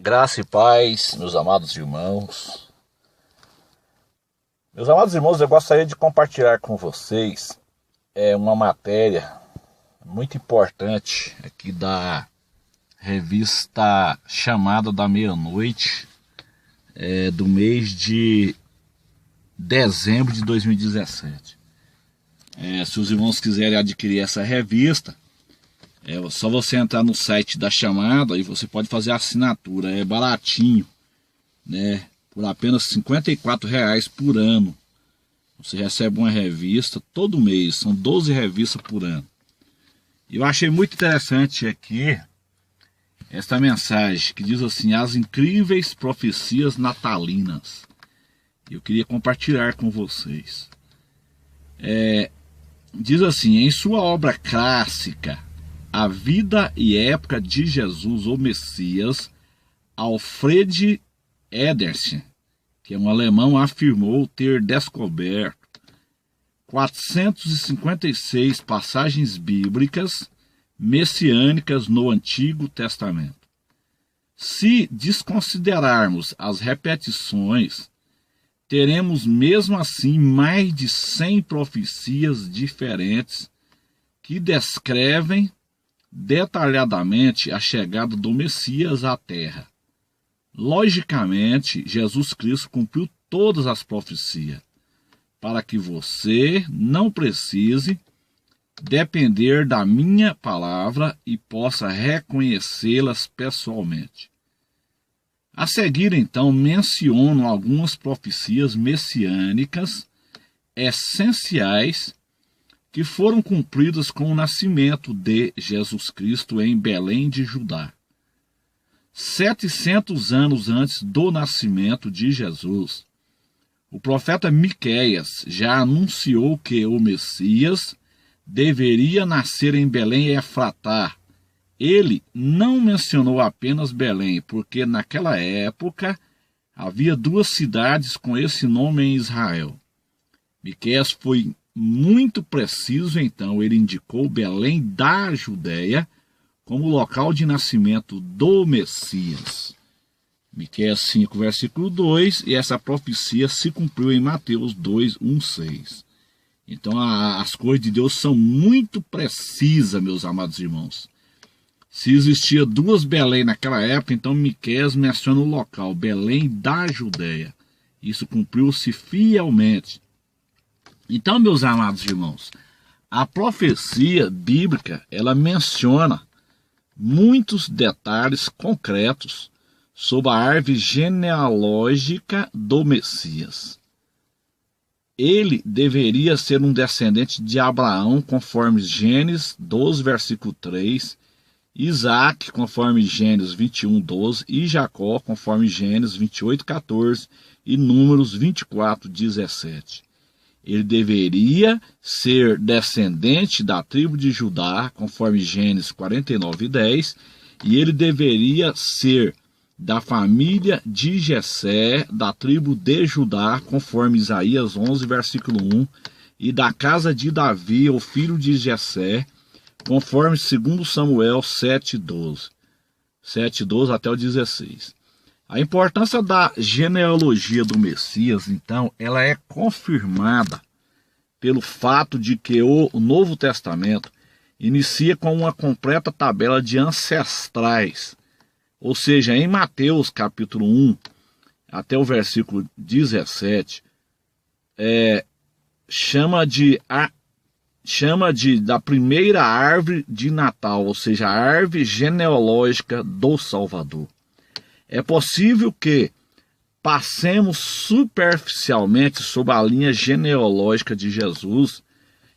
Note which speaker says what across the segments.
Speaker 1: Graça e paz, meus amados irmãos. Meus amados irmãos, eu gostaria de compartilhar com vocês uma matéria muito importante aqui da revista Chamada da Meia-Noite, do mês de dezembro de 2017. Se os irmãos quiserem adquirir essa revista, é só você entrar no site da Chamada e você pode fazer a assinatura. É baratinho, né? Por apenas R$ 54,00 por ano. Você recebe uma revista todo mês. São 12 revistas por ano. E eu achei muito interessante aqui esta mensagem que diz assim: as incríveis profecias natalinas. Eu queria compartilhar com vocês. Diz assim: em sua obra clássica A Vida e Época de Jesus, o Messias, Alfred Edersheim, que é um alemão, afirmou ter descoberto 456 passagens bíblicas messiânicas no Antigo Testamento. Se desconsiderarmos as repetições, teremos mesmo assim mais de 100 profecias diferentes que descrevem detalhadamente a chegada do Messias à Terra. Logicamente, Jesus Cristo cumpriu todas as profecias, para que você não precise depender da minha palavra e possa reconhecê-las pessoalmente. A seguir, então, menciono algumas profecias messiânicas essenciais que foram cumpridas com o nascimento de Jesus Cristo em Belém de Judá. 700 anos antes do nascimento de Jesus, o profeta Miqueias já anunciou que o Messias deveria nascer em Belém Efratá. Ele não mencionou apenas Belém, porque naquela época havia 2 cidades com esse nome em Israel. Miqueias foi muito preciso, então ele indicou Belém da Judéia como local de nascimento do Messias. Miqueias 5, versículo 2, e essa profecia se cumpriu em Mateus 2, 1, 6. Então as coisas de Deus são muito precisas, meus amados irmãos. Se existia 2 Belém naquela época, então Miqueias menciona o local, Belém da Judéia. Isso cumpriu-se fielmente. Então, meus amados irmãos, a profecia bíblica, ela menciona muitos detalhes concretos sobre a árvore genealógica do Messias. Ele deveria ser um descendente de Abraão, conforme Gênesis 12, versículo 3, Isaac, conforme Gênesis 21, 12, e Jacó, conforme Gênesis 28, 14 e Números 24, 17. Ele deveria ser descendente da tribo de Judá, conforme Gênesis 49, 10, e ele deveria ser da família de Jessé, da tribo de Judá, conforme Isaías 11, versículo 1, e da casa de Davi, o filho de Jessé, conforme 2 Samuel 7, 12 até o 16. A importância da genealogia do Messias, então, ela é confirmada pelo fato de que o Novo Testamento inicia com uma completa tabela de ancestrais. Ou seja, em Mateus capítulo 1 até o versículo 17, chama da primeira árvore de Natal, ou seja, a árvore genealógica do Salvador. É possível que passemos superficialmente sobre a linha genealógica de Jesus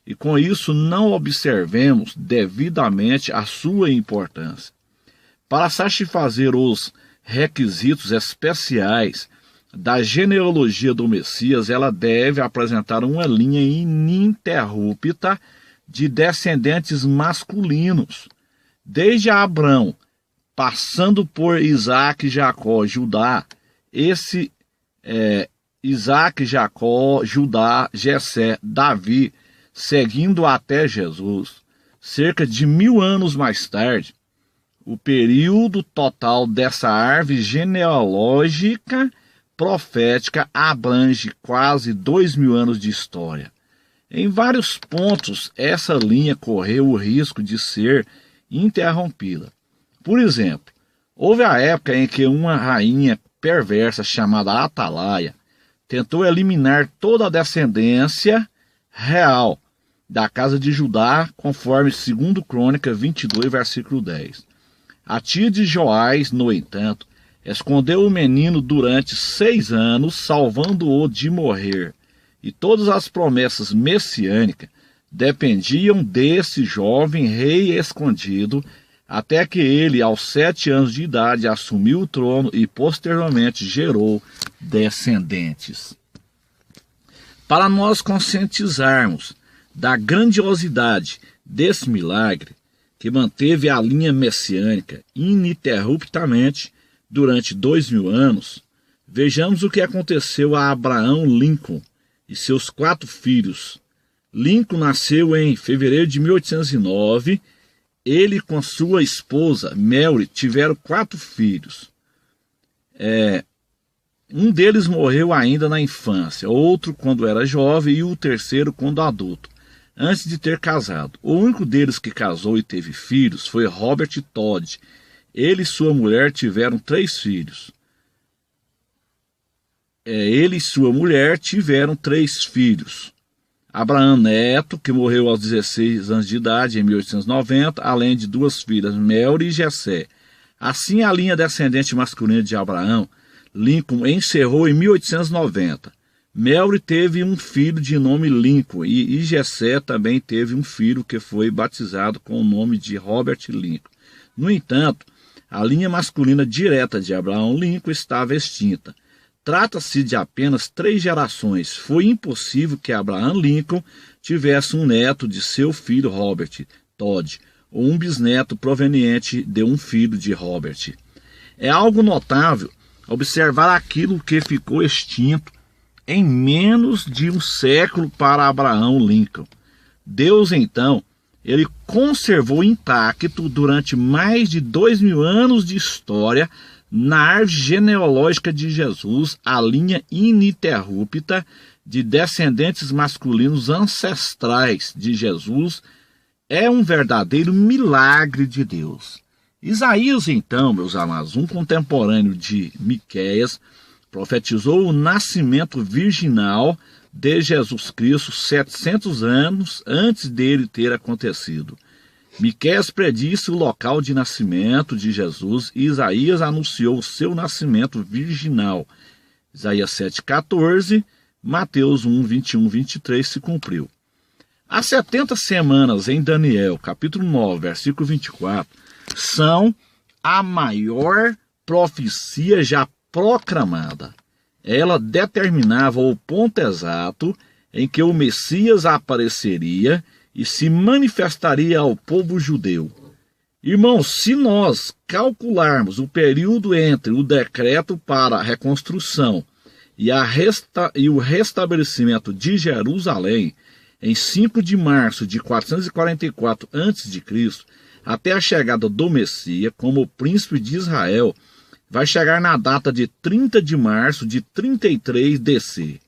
Speaker 1: e com isso não observemos devidamente a sua importância. Para satisfazer os requisitos especiais da genealogia do Messias, ela deve apresentar uma linha ininterrupta de descendentes masculinos, desde Abraão, passando por Isaac, Jacó, Judá, Isaac, Jacó, Judá, Jessé, Davi, seguindo até Jesus. Cerca de 1000 anos mais tarde, O período total dessa árvore genealógica profética abrange quase 2.000 anos de história. Em vários pontos, essa linha correu o risco de ser interrompida. Por exemplo, houve a época em que uma rainha perversa chamada Atalaia tentou eliminar toda a descendência real da casa de Judá, conforme 2 Crônica 22, versículo 10. A tia de Joás, no entanto, escondeu o menino durante 6 anos, salvando-o de morrer. E todas as promessas messiânicas dependiam desse jovem rei escondido, até que ele, aos 7 anos de idade, assumiu o trono e posteriormente gerou descendentes. Para nós conscientizarmos da grandiosidade desse milagre, que manteve a linha messiânica ininterruptamente durante 2.000 anos, vejamos o que aconteceu a Abraham Lincoln e seus 4 filhos. Lincoln nasceu em fevereiro de 1809. Ele com sua esposa, Mary, tiveram 4 filhos. Um deles morreu ainda na infância, outro quando era jovem e o terceiro quando adulto, antes de ter casado. O único deles que casou e teve filhos foi Robert Todd. Ele e sua mulher tiveram 3 filhos. Abraham Neto, que morreu aos 16 anos de idade, em 1890, além de 2 filhas, Mary e Jessé. Assim, a linha descendente masculina de Abraham Lincoln encerrou em 1890. Mary teve um filho de nome Lincoln e Jessé também teve um filho que foi batizado com o nome de Robert Lincoln. No entanto, a linha masculina direta de Abraham Lincoln estava extinta. Trata-se de apenas 3 gerações. Foi impossível que Abraham Lincoln tivesse um neto de seu filho Robert Todd, ou um bisneto proveniente de um filho de Robert. É algo notável observar aquilo que ficou extinto em menos de um século para Abraham Lincoln. Deus, então, ele conservou intacto durante mais de 2.000 anos de história na árvore genealógica de Jesus, a linha ininterrupta de descendentes masculinos ancestrais de Jesus. É um verdadeiro milagre de Deus. Isaías, então, meus amados, um contemporâneo de Miqueias, profetizou o nascimento virginal de Jesus Cristo 700 anos antes dele ter acontecido. Miqueias predisse o local de nascimento de Jesus e Isaías anunciou o seu nascimento virginal. Isaías 7,14, Mateus 1, 21, 23 se cumpriu. As 70 semanas em Daniel, capítulo 9, versículo 24, são a maior profecia já proclamada. Ela determinava o ponto exato em que o Messias apareceria e se manifestaria ao povo judeu. Irmãos, se nós calcularmos o período entre o decreto para a reconstrução e o restabelecimento de Jerusalém, em 5 de março de 444 a.C., até a chegada do Messias como príncipe de Israel, vai chegar na data de 30 de março de 33 DC.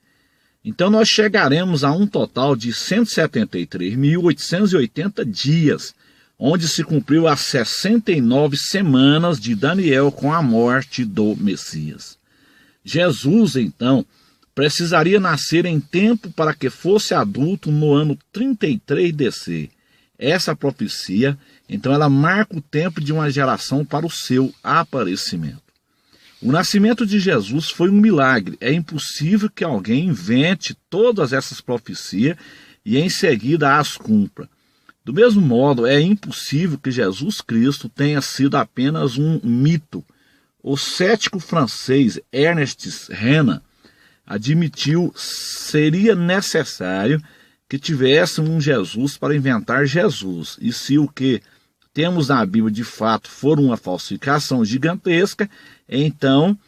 Speaker 1: Então nós chegaremos a um total de 173.880 dias, onde se cumpriu as 69 semanas de Daniel com a morte do Messias. Jesus, então, precisaria nascer em tempo para que fosse adulto no ano 33 DC. Essa profecia, então, ela marca o tempo de uma geração para o seu aparecimento. O nascimento de Jesus foi um milagre. É impossível que alguém invente todas essas profecias e em seguida as cumpra. Do mesmo modo, é impossível que Jesus Cristo tenha sido apenas um mito. O cético francês Ernest Renan admitiu que seria necessário que tivesse um Jesus para inventar Jesus. E se o que temos na Bíblia de fato for uma falsificação gigantesca, então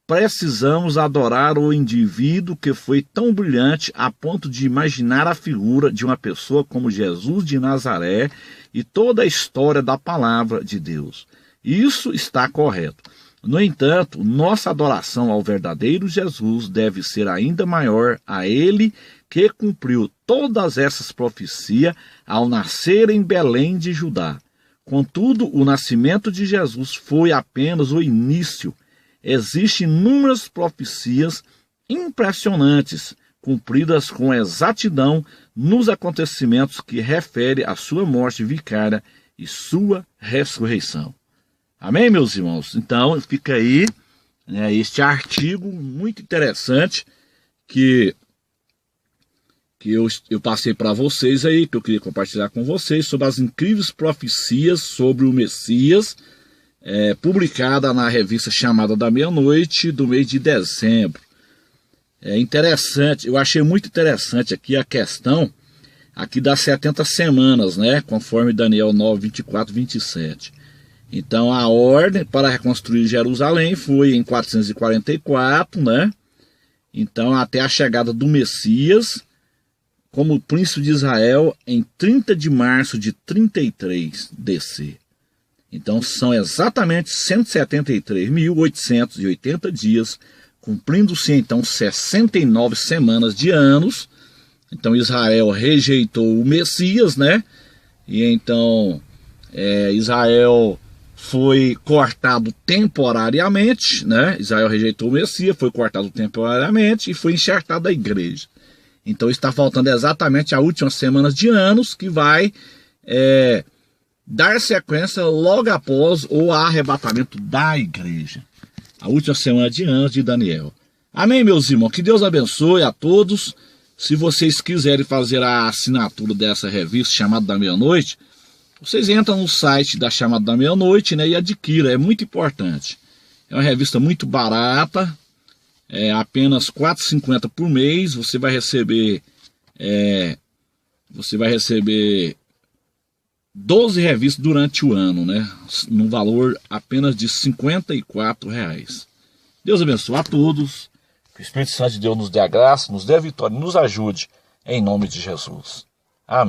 Speaker 1: precisamos adorar o indivíduo que foi tão brilhante a ponto de imaginar a figura de uma pessoa como Jesus de Nazaré e toda a história da palavra de Deus. Isso está correto. No entanto, nossa adoração ao verdadeiro Jesus deve ser ainda maior a Ele que cumpriu todas essas profecias ao nascer em Belém de Judá. Contudo, o nascimento de Jesus foi apenas o início. Existem inúmeras profecias impressionantes, cumpridas com exatidão nos acontecimentos que referem à sua morte vicária e sua ressurreição. Amém, meus irmãos? Então, fica aí, né, este artigo muito interessante que eu passei para vocês aí, que eu queria compartilhar com vocês, sobre as incríveis profecias sobre o Messias, publicada na revista Chamada da Meia-Noite, do mês de dezembro. É interessante, eu achei muito interessante aqui a questão aqui das 70 semanas, né, conforme Daniel 9, 24, 27. Então a ordem para reconstruir Jerusalém foi em 444, né? Então até a chegada do Messias como príncipe de Israel em 30 de março de 33 DC. Então são exatamente 173.880 dias, cumprindo-se então 69 semanas de anos. Então Israel rejeitou o Messias, né? E então Israel foi cortado temporariamente, né? Israel rejeitou o Messias, foi cortado temporariamente e foi enxertado a igreja. Então está faltando exatamente a última semana de anos, que vai dar sequência logo após o arrebatamento da igreja. A última semana de anos de Daniel. Amém, meus irmãos? Que Deus abençoe a todos. Se vocês quiserem fazer a assinatura dessa revista Chamada da Meia-Noite, vocês entram no site da Chamada da Meia-Noite, né, e adquiram, é muito importante. É uma revista muito barata, apenas R$ 4,50 por mês. Você vai receber 12 revistas durante o ano, né, num valor apenas de R$ 54. Deus abençoe a todos. Que o Espírito Santo de Deus nos dê a graça, nos dê a vitória, nos ajude, em nome de Jesus. Amém.